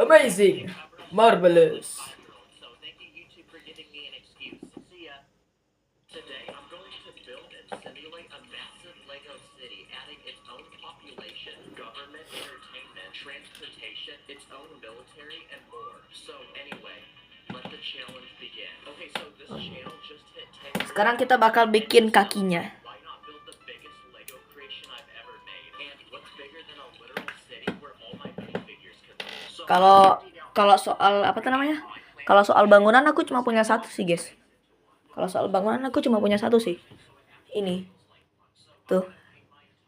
Amazing. Marvelous. So thank you YouTube for giving me an excuse. See ya. Today I'm going to build and simulate a massive Lego city, adding its own population, government, entertainment, transportation, its own military, and more. So anyway, let the challenge begin. Okay, so this channel just hit 10 years. Sekarang kita bakal bikin kakinya. Why not build the biggest Lego creation I've ever made? And what's bigger than a literal city where all my minifigures can live? So Kalau soal apa tuh namanya? Kalau soal bangunan aku cuma punya satu sih, guys. Kalau soal bangunan aku cuma punya satu sih. Ini. Tuh.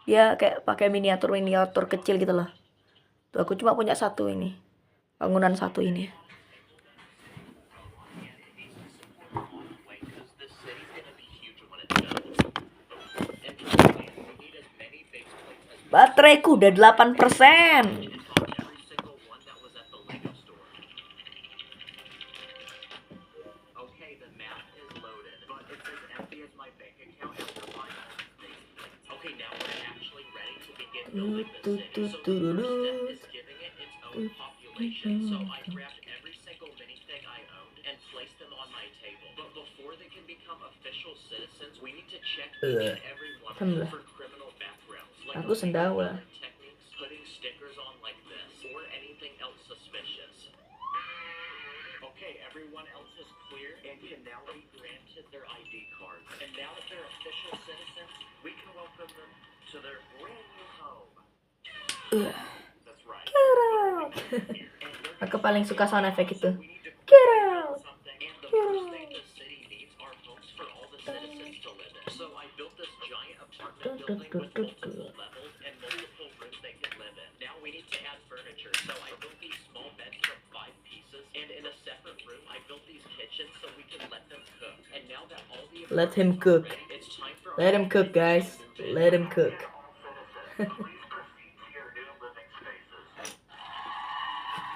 Dia kayak pakai miniatur kecil gitu loh. Tuh aku cuma punya satu ini. Bangunan satu ini. Bateraiku udah 8%. every single one that was at the Lego store. Okay, the map is loaded, but it's as empty as my bank account after buying all these things. Okay, now we're actually ready to begin building the city. So the first step is giving it its own population. So I grabbed every single minifig I owned and placed them on my table. But before they can become official citizens, we need to check each and every one of them for criminal backgrounds. Like Aku sendawa. techniques, putting stickers on like this, or anything else suspicious. Okay, everyone else is clear and can now be granted their ID cards. And now that they're official citizens, we can welcome them to their brand new home. That's right. Get out. Aku paling suka sound effect itu. We need to Get out. something, and the first thing the city needs are homes for all the citizens to live in. So I built this giant apartment building with multiple levels and multiple rooms they can live in. Now we need to add furniture, so I built these small beds from 5 pieces, and in a separate room I built these kitchens so we can let them cook. And now that all the Let him apartments are cook. ready, it's time for Let our him cook, guys. Let him cook.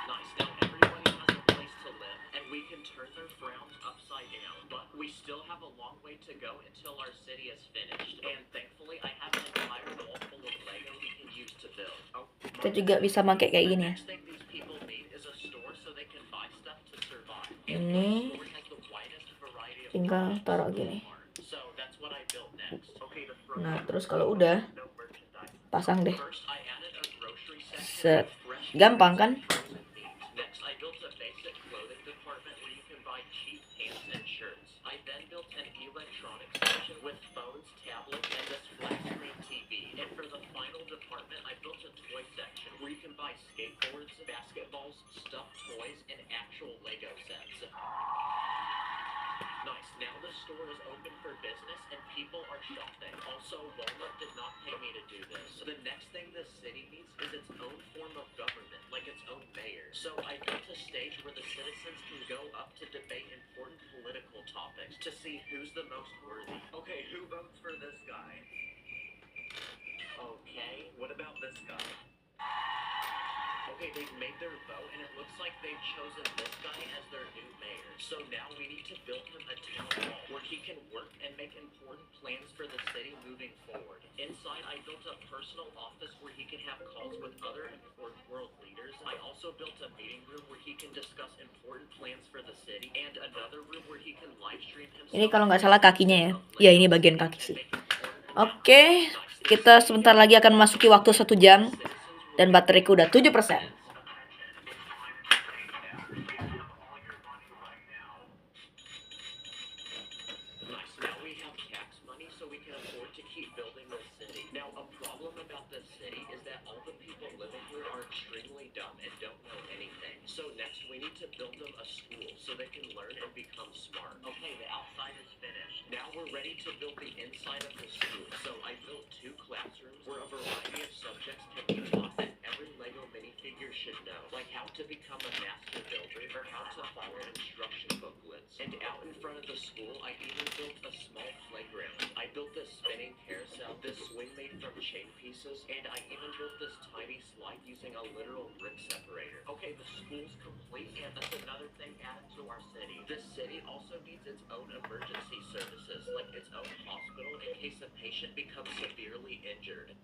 Nice. Now everybody has a place to live, and we can turn their frowns upside down. But we still have a long way to go until our city is finished. And thankfully, I have an entire wall full of Lego we can use to build. Oh, Kita juga bisa pakai kayak gini ya. next thing these people need is a store so they can buy stuff to survive. Ini Store has the widest variety of tinggal taruh gini. So that's what I built next. Okay, the front Nah, terus kalau udah no merchandise. pasang deh. First, I added a grocery section Set. with fresh Gampang kan? frozen meats. Next, I built a basic clothing department where you can buy cheap pants and shirts. I then built an electronics section with phones, tablets, and this flat screen TV. And for the final department, I built a toy section where you can buy skateboards, basketballs, stuffed toys, and actual Lego sets. Nice. Now the store is open for business and people are shopping. Also, Walmart did not pay me to do this. The next thing the city needs is its own form of government, like its own mayor. So I built a stage where the citizens can go up to debate important political topics to see who's the most worthy. Okay, who votes for this guy? Okay, what about this guy? Okay, they've made their vote, and it looks like they've chosen this guy as their new mayor. So now we need to build him a town hall where he can work and make important plans for the city moving forward. Inside, I built a personal office where he can have calls with other important world leaders. I also built a meeting room where he can discuss important plans for the city, and another room where he can live stream himself. Ini kalau nggak salah kakinya ya. Ya ini bagian kaki sih. Oke, kita sebentar lagi akan memasuki waktu 1 jam. Dan bateraiku udah 7%. Nice. Now we have tax money so we can afford to keep building this city. Now, a problem about this city is that all the people living here are extremely dumb and don't know anything. So next we need to build them a school so they can learn and become smart. Okay, the outside is finished. Now we're ready to build the inside of the school. So I built 2 classrooms where a variety of subjects can be taught that every Lego minifigure should know, like how to become a master builder or how to follow instruction booklets. And out in front of the school, I even built a small playground. I built this spinning carousel this swing made from chain pieces, and I even built this tiny slide using a literal brick separator. Okay, the school's complete, and that's another thing added to our city. This city also needs its own emergency services, like its own hospital in case a patient becomes severely injured.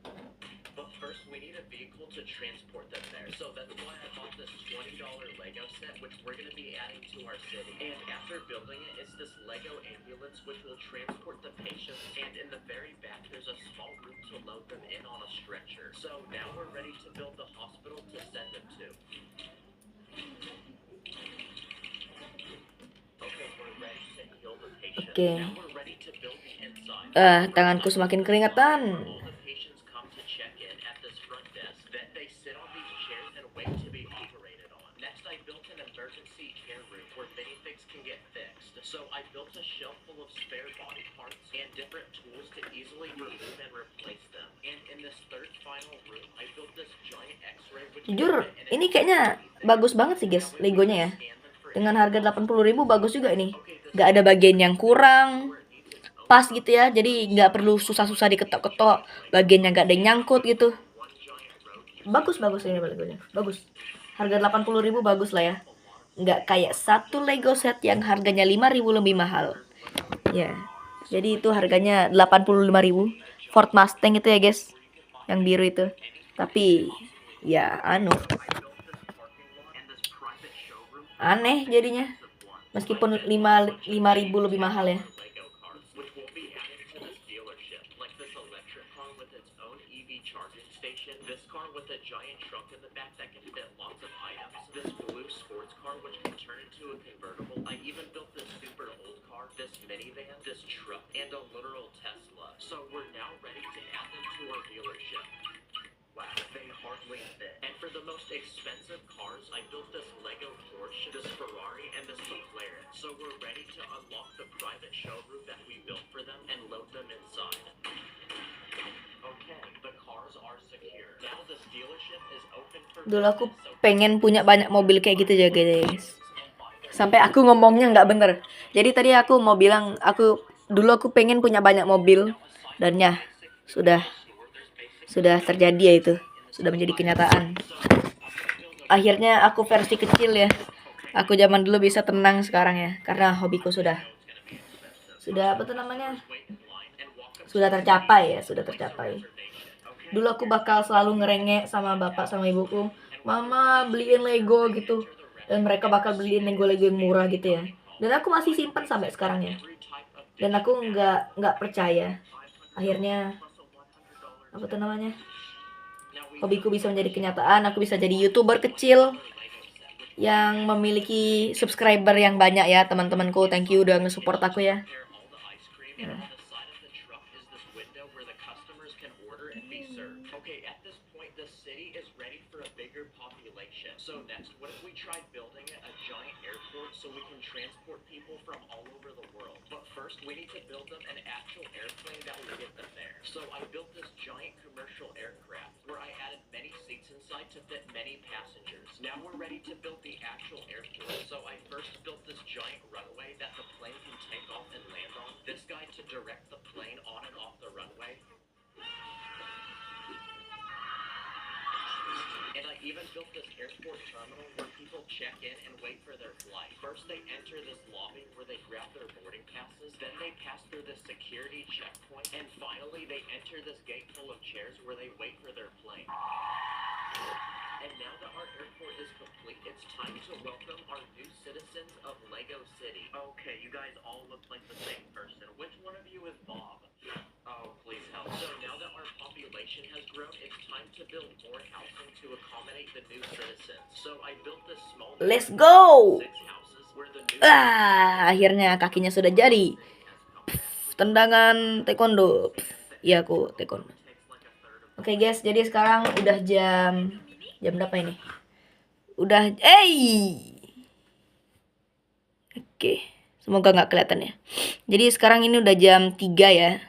But first, we need a vehicle to transport them there. So that's why I bought this $20 Lego set, which we're going to be adding to our city. And after building it, it's this Lego ambulance, which will transport the patients. And in the very back, there's a small room to load them in on a stretcher. So now we're ready to build the hospital to send them to. Okay, we're ready to heal the patient. Oke. Now we're ready to build the inside. Tanganku semakin keringetan. All the patients come to check in at this front desk. Then they sit on these chairs and wait to be operated on. Next, I built an emergency care room where minifigs can get fixed. So I built a shelf full of spare body parts and different tools to easily remove and replace them. And in this third final room, I built this giant X-ray which Jujur, ini kayaknya bagus banget sih guys, Legonya ya. Dengan harga 80.000 bagus juga ini. Gak ada bagian yang kurang, pas gitu ya. Jadi gak perlu susah-susah diketok-ketok, bagiannya gak ada yang nyangkut gitu. Bagus ini Legonya, bagus. Harga 80.000 bagus lah ya. Nggak kayak satu Lego set yang harganya 5.000 lebih mahal. Ya, jadi itu harganya 85.000. Ford Mustang itu ya guys, yang biru itu. Tapi ya aneh jadinya, meskipun 5.000 lebih mahal ya. This car with a giant trunk in the back that can fit lots of items. This blue sports car which can turn into a convertible. I even built this super old car, this minivan, this truck, and a literal Tesla. So we're now ready to add them to our dealership. Wow, they hardly fit. And for the most expensive cars, I built this Lego Porsche, this Ferrari, and this McLaren. So we're ready to unlock the private showroom that we built for them and load them inside. Okay, the cars are secure. Now this dealership is open for Dulu aku pengen punya banyak mobil kayak gitu ya guys. Sampai aku ngomongnya nggak bener. Jadi tadi aku mau bilang dulu aku pengen punya banyak mobil, dan ya sudah terjadi ya, itu sudah menjadi kenyataan. Akhirnya aku versi kecil ya. Aku zaman dulu bisa tenang sekarang ya, karena hobiku sudah apa tuh namanya, sudah tercapai. Dulu aku bakal selalu ngerengek sama bapak sama ibuku, mama beliin Lego gitu, dan mereka bakal beliin Lego yang murah gitu ya. Dan aku masih simpen sampai sekarang ya. Dan aku nggak percaya. Akhirnya apa tuh namanya, hobiku bisa menjadi kenyataan. Aku bisa jadi YouTuber kecil yang memiliki subscriber yang banyak ya, teman-temanku. Thank you udah nge-support aku ya. Okay, at this point, the city is ready for a bigger population. So next, what if we tried building a giant airport so we can transport people from all over the world? But first, we need to build them an actual airplane that will get them there. So I built this giant commercial aircraft where I added many seats inside to fit many passengers. Now we're ready to build the actual airport. So I first built this giant runway that the plane can take off and land on. This guy to direct the plane on and off the runway. And I even built this airport terminal where people check in and wait for their flight. First they enter this lobby where they grab their boarding passes, then they pass through this security checkpoint, and finally they enter this gate full of chairs where they wait for their plane. And now that our airport is complete, it's time to welcome our new citizens of Lego City. Okay, you guys all look like the same person. Which one of you is Bob? Oh, please help. So now that our population has grown, it's time to build more housing to accommodate the new citizens. So I built this small Let's go. 6 houses where the new Akhirnya kakinya sudah jadi. Tendangan taekwondo. Iya, aku taekwondo. Oke guys, jadi sekarang udah jam berapa ini? Udah Oke, semoga nggak kelihatan ya. Jadi sekarang ini udah jam 3 ya.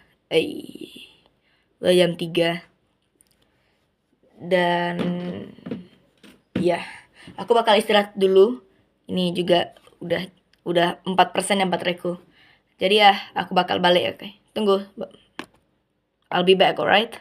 Udah jam 3. Dan ya, aku bakal istirahat dulu. Ini juga udah 4% ya bateraiku. Jadi ya, aku bakal balik ya, oke. Tunggu. I'll be back, alright?